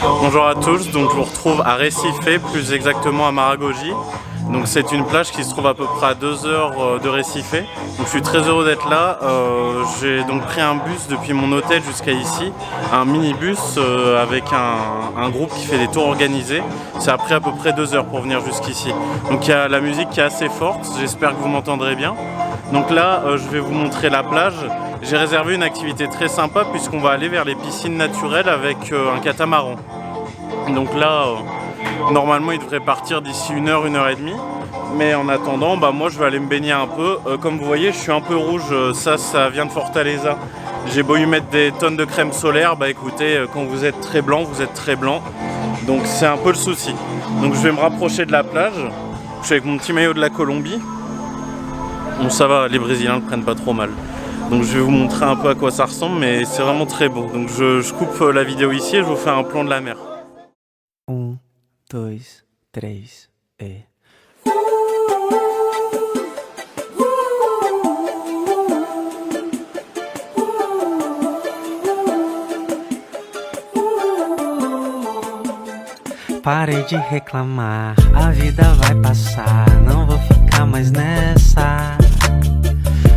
Bonjour à tous, donc je vous retrouve à Recife, plus exactement à Maragogi. Donc c'est une plage qui se trouve à peu près à 2 heures de Recife. Donc je suis très heureux d'être là. J'ai donc pris un bus depuis mon hôtel jusqu'à ici, un minibus avec un groupe qui fait des tours organisés. Ça a pris à peu près 2 heures pour venir jusqu'ici. Donc il y a la musique qui est assez forte, j'espère que vous m'entendrez bien. Donc là je vais vous montrer la plage. J'ai réservé une activité très sympa puisqu'on va aller vers les piscines naturelles avec un catamaran. Donc là, normalement il devrait partir d'ici 1 heure, 1 heure et demie. Mais en attendant, moi je vais aller me baigner un peu. Comme vous voyez, je suis un peu rouge, ça vient de Fortaleza. J'ai beau y mettre des tonnes de crème solaire, écoutez, quand vous êtes très blanc, vous êtes très blanc. Donc c'est un peu le souci. Donc je vais me rapprocher de la plage. Je suis avec mon petit maillot de la Colombie. Bon ça va, les Brésiliens le prennent pas trop mal. Donc je vais vous montrer un peu à quoi ça ressemble, mais c'est vraiment très beau. Donc je coupe la vidéo ici et je vous fais un plan de la mer. 1, 2, 3 et... Parei de reclamar, a vida vai passar, não vou ficar mais nessa.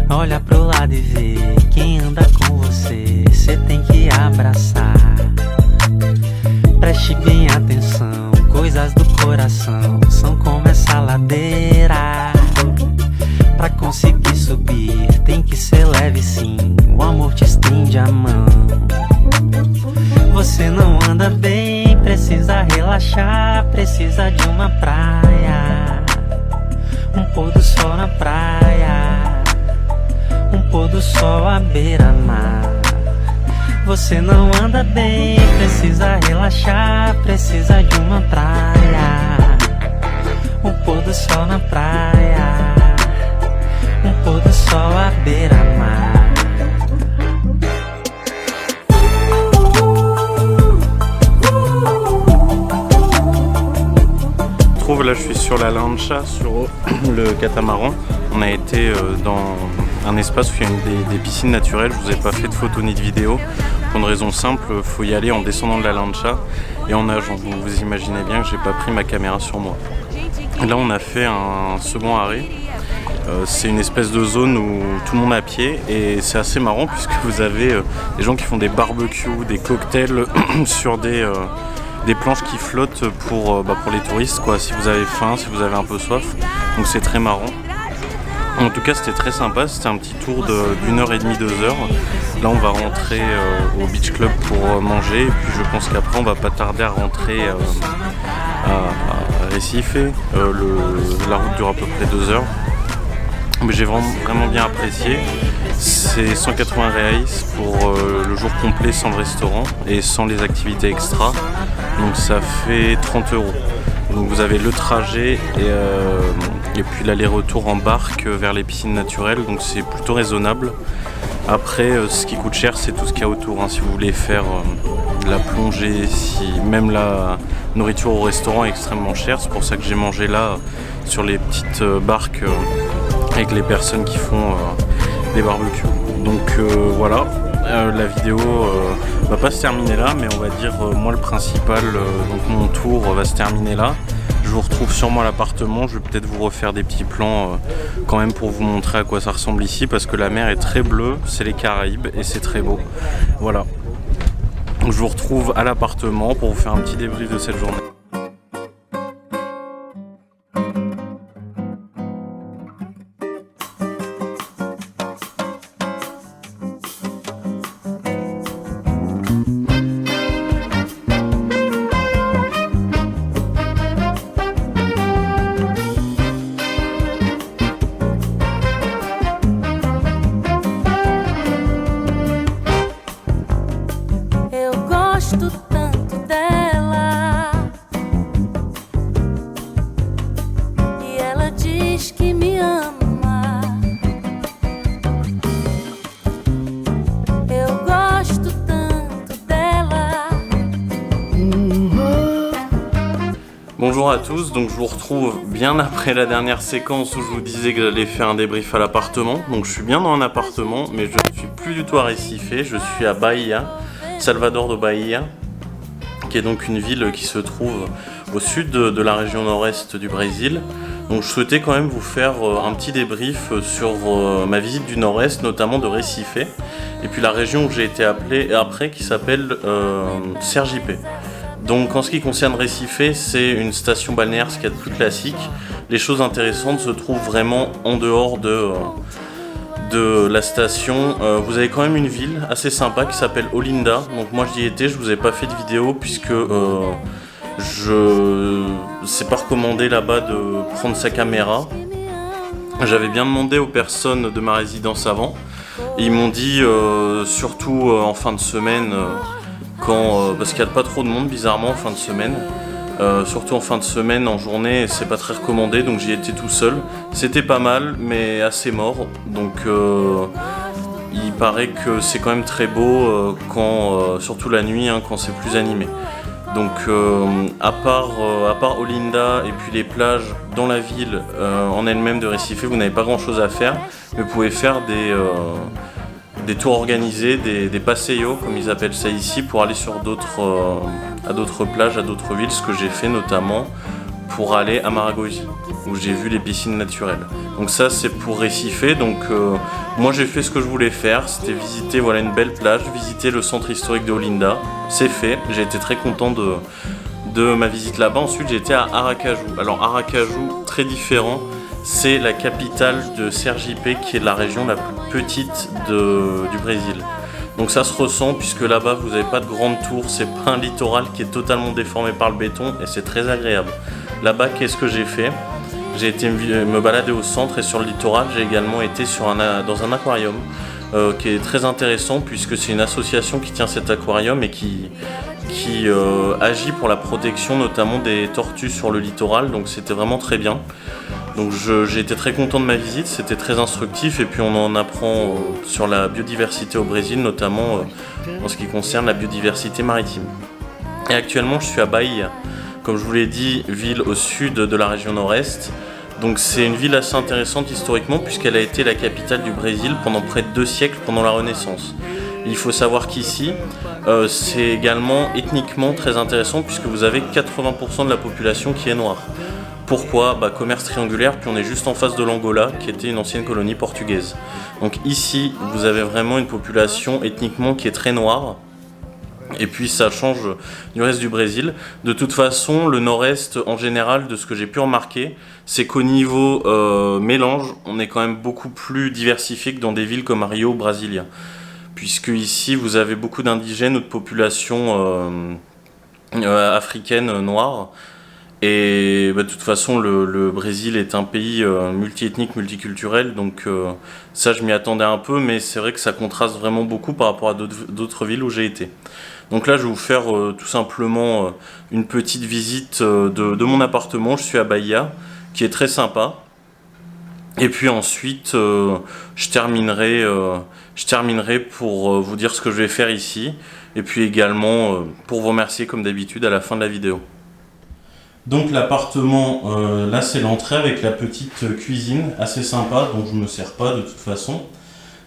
Olha pro lado e vê quem anda com você, cê tem que abraçar. Preste bem atenção, coisas do coração são como essa ladeira. Pra conseguir subir tem que ser leve sim, o amor te estende a mão. Você não anda bem, precisa relaxar, precisa de uma praia, um pôr do sol na praia, um pôr do sol à beira-mar. Você não anda bem, precisa relaxar, precisa de uma praia, um pôr do sol na praia, um pôr do sol à beira-mar. Là je suis sur la lancha, sur le catamaran. On a été dans un espace où il y a des piscines naturelles. Je vous ai pas fait de photos ni de vidéos pour une raison simple, il faut y aller en descendant de la lancha et en nageant. Donc vous imaginez bien que j'ai pas pris ma caméra sur moi. Là on a fait un second arrêt. C'est une espèce de zone où tout le monde est à pied et c'est assez marrant puisque vous avez des gens qui font des barbecues, des cocktails sur des planches qui flottent pour les touristes quoi, si vous avez faim, si vous avez un peu soif. Donc c'est très marrant. En tout cas c'était très sympa, c'était un petit tour d'1 heure et demie, 2 heures. Là on va rentrer au beach club pour manger et puis je pense qu'après on va pas tarder à rentrer à Recife. La route dure à peu près 2 heures. Mais j'ai vraiment bien apprécié. C'est 180 reais pour le jour complet sans le restaurant et sans les activités extra. Donc ça fait 30 €. Donc vous avez le trajet et puis l'aller-retour en barque vers les piscines naturelles. Donc c'est plutôt raisonnable. Après ce qui coûte cher c'est tout ce qu'il y a autour. Si vous voulez faire de la plongée, même la nourriture au restaurant est extrêmement chère. C'est pour ça que j'ai mangé là sur les petites barques avec les personnes qui font des barbecues. Donc voilà, la vidéo va pas se terminer là, mais on va dire moi le principal, donc mon tour va se terminer là. Je vous retrouve sûrement à l'appartement, je vais peut-être vous refaire des petits plans quand même pour vous montrer à quoi ça ressemble ici, parce que la mer est très bleue, c'est les Caraïbes et c'est très beau. Voilà, donc je vous retrouve à l'appartement pour vous faire un petit débrief de cette journée. Gosto tanto dela e ela diz que me ama. Eu gosto tanto dela. Bonjour à tous, donc je vous retrouve bien après la dernière séquence où je vous disais que j'allais faire un débrief à l'appartement. Donc je suis bien dans un appartement, mais je ne suis plus du tout à Recife, je suis à Bahia, Salvador de Bahia, qui est donc une ville qui se trouve au sud de la région nord-est du Brésil. Donc je souhaitais quand même vous faire un petit débrief sur ma visite du nord-est, notamment de Recife, et puis la région où j'ai été appelé après qui s'appelle Sergipe. Donc en ce qui concerne Recife, c'est une station balnéaire, ce qu'il y a de plus classique. Les choses intéressantes se trouvent vraiment en dehors de la station. Vous avez quand même une ville assez sympa qui s'appelle Olinda. Donc moi j'y étais, je vous ai pas fait de vidéo puisque c'est pas recommandé là-bas de prendre sa caméra. J'avais bien demandé aux personnes de ma résidence avant et ils m'ont dit surtout en fin de semaine parce qu'il n'y a pas trop de monde bizarrement en fin de semaine. Surtout en fin de semaine, en journée, c'est pas très recommandé, donc j'y étais tout seul. C'était pas mal, mais assez mort. Donc il paraît que c'est quand même très beau, surtout la nuit, quand c'est plus animé. Donc à part Olinda et puis les plages dans la ville en elle-même de Recife, vous n'avez pas grand-chose à faire, mais vous pouvez faire des tours organisés, des passeios comme ils appellent ça ici, pour aller sur à d'autres plages, à d'autres villes, ce que j'ai fait notamment pour aller à Maragogi, où j'ai vu les piscines naturelles. Donc ça c'est pour Recife, donc moi j'ai fait ce que je voulais faire, c'était visiter une belle plage, visiter le centre historique de Olinda, c'est fait, j'ai été très content de ma visite là-bas. Ensuite j'ai été à Aracaju. Alors Aracaju, très différent, c'est la capitale de Sergipe qui est la région la plus petite du Brésil. Donc ça se ressent puisque là-bas vous n'avez pas de grandes tours, c'est pas un littoral qui est totalement déformé par le béton et c'est très agréable. Là-bas, qu'est-ce que j'ai fait? J'ai été me balader au centre et sur le littoral, j'ai également été dans un aquarium qui est très intéressant puisque c'est une association qui tient cet aquarium et qui agit pour la protection notamment des tortues sur le littoral, donc c'était vraiment très bien. Donc j'ai été très content de ma visite, c'était très instructif et puis on en apprend sur la biodiversité au Brésil, notamment en ce qui concerne la biodiversité maritime. Et actuellement je suis à Bahia, comme je vous l'ai dit, ville au sud de la région nord-est. Donc c'est une ville assez intéressante historiquement puisqu'elle a été la capitale du Brésil pendant près de 2 siècles pendant la Renaissance. Il faut savoir qu'ici, c'est également ethniquement très intéressant puisque vous avez 80% de la population qui est noire. Pourquoi? Commerce triangulaire, puis on est juste en face de l'Angola, qui était une ancienne colonie portugaise. Donc ici, vous avez vraiment une population ethniquement qui est très noire. Et puis ça change du reste du Brésil. De toute façon, le nord-est, en général, de ce que j'ai pu remarquer, c'est qu'au niveau mélange, on est quand même beaucoup plus diversifié que dans des villes comme Rio, Brasilia. Puisque ici, vous avez beaucoup d'indigènes ou de populations africaines noires. Et de toute façon, le Brésil est un pays multiethnique, multiculturel, donc ça je m'y attendais un peu, mais c'est vrai que ça contraste vraiment beaucoup par rapport à d'autres villes où j'ai été. Donc là je vais vous faire tout simplement une petite visite de mon appartement. Je suis à Bahia, qui est très sympa. Et puis ensuite je terminerai pour vous dire ce que je vais faire ici, et puis également pour vous remercier comme d'habitude à la fin de la vidéo. Donc l'appartement, là c'est l'entrée avec la petite cuisine assez sympa, dont je ne me sers pas de toute façon.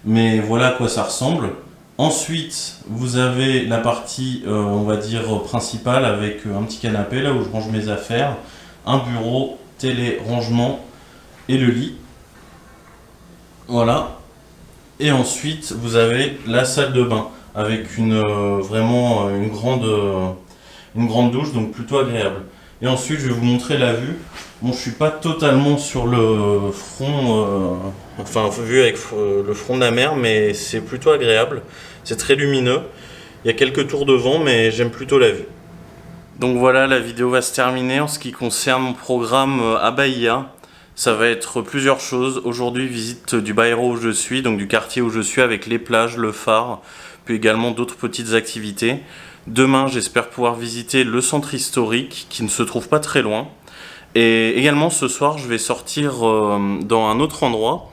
Mais voilà à quoi ça ressemble. Ensuite, vous avez la partie, on va dire, principale avec un petit canapé, là où je range mes affaires, un bureau, télé, rangement et le lit. Voilà. Et ensuite, vous avez la salle de bain avec vraiment une grande douche, donc plutôt agréable. Et ensuite, je vais vous montrer la vue. Bon, je suis pas totalement sur le front, vue avec le front de la mer, mais c'est plutôt agréable. C'est très lumineux. Il y a quelques tours de vent, mais j'aime plutôt la vue. Donc voilà, la vidéo va se terminer. En ce qui concerne mon programme à Bahia, ça va être plusieurs choses. Aujourd'hui, visite du bairro où je suis, donc du quartier où je suis, avec les plages, le phare, puis également d'autres petites activités. Demain, j'espère pouvoir visiter le centre historique qui ne se trouve pas très loin. Et également ce soir, je vais sortir dans un autre endroit,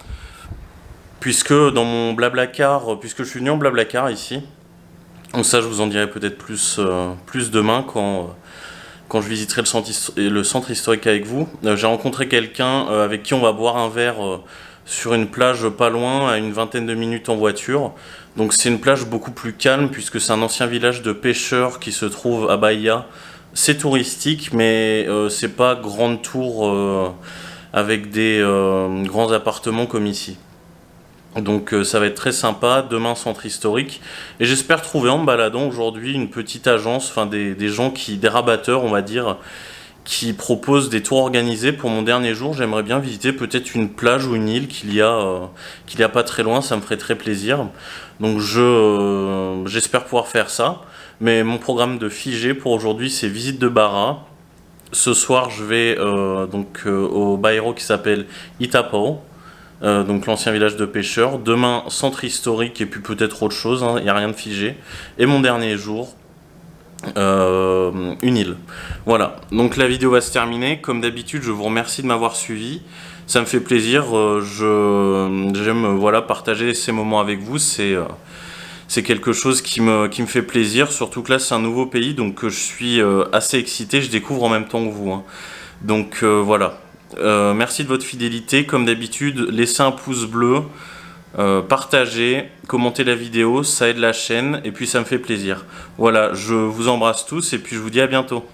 puisque dans mon Blablacar, puisque je suis venu en Blablacar ici. Donc ça, je vous en dirai peut-être plus demain quand je visiterai le centre historique avec vous. J'ai rencontré quelqu'un avec qui on va boire un verre sur une plage pas loin, à une vingtaine de minutes en voiture. Donc c'est une plage beaucoup plus calme puisque c'est un ancien village de pêcheurs qui se trouve à Bahia. C'est touristique, mais c'est pas grande tour avec des grands appartements comme ici. Donc ça va être très sympa, demain centre historique. Et j'espère trouver en me baladant aujourd'hui une petite agence, enfin des gens des rabatteurs on va dire, qui proposent des tours organisés pour mon dernier jour. J'aimerais bien visiter peut-être une plage ou une île qu'il y a pas très loin, ça me ferait très plaisir. Donc j'espère pouvoir faire ça. Mais mon programme de figé pour aujourd'hui c'est visite de Barra. Ce soir je vais au bairro qui s'appelle Itapao. Donc l'ancien village de pêcheurs. Demain, centre historique et puis peut-être autre chose, il n'y a rien de figé. Et mon dernier jour, une île. Voilà, donc la vidéo va se terminer. Comme d'habitude, je vous remercie de m'avoir suivi. Ça me fait plaisir, j'aime partager ces moments avec vous. C'est quelque chose qui me fait plaisir, surtout que là c'est un nouveau pays, donc je suis assez excité, je découvre en même temps que vous. Donc voilà. Merci de votre fidélité, comme d'habitude, laissez un pouce bleu, partagez, commentez la vidéo, ça aide la chaîne et puis ça me fait plaisir. Voilà, je vous embrasse tous et puis je vous dis à bientôt.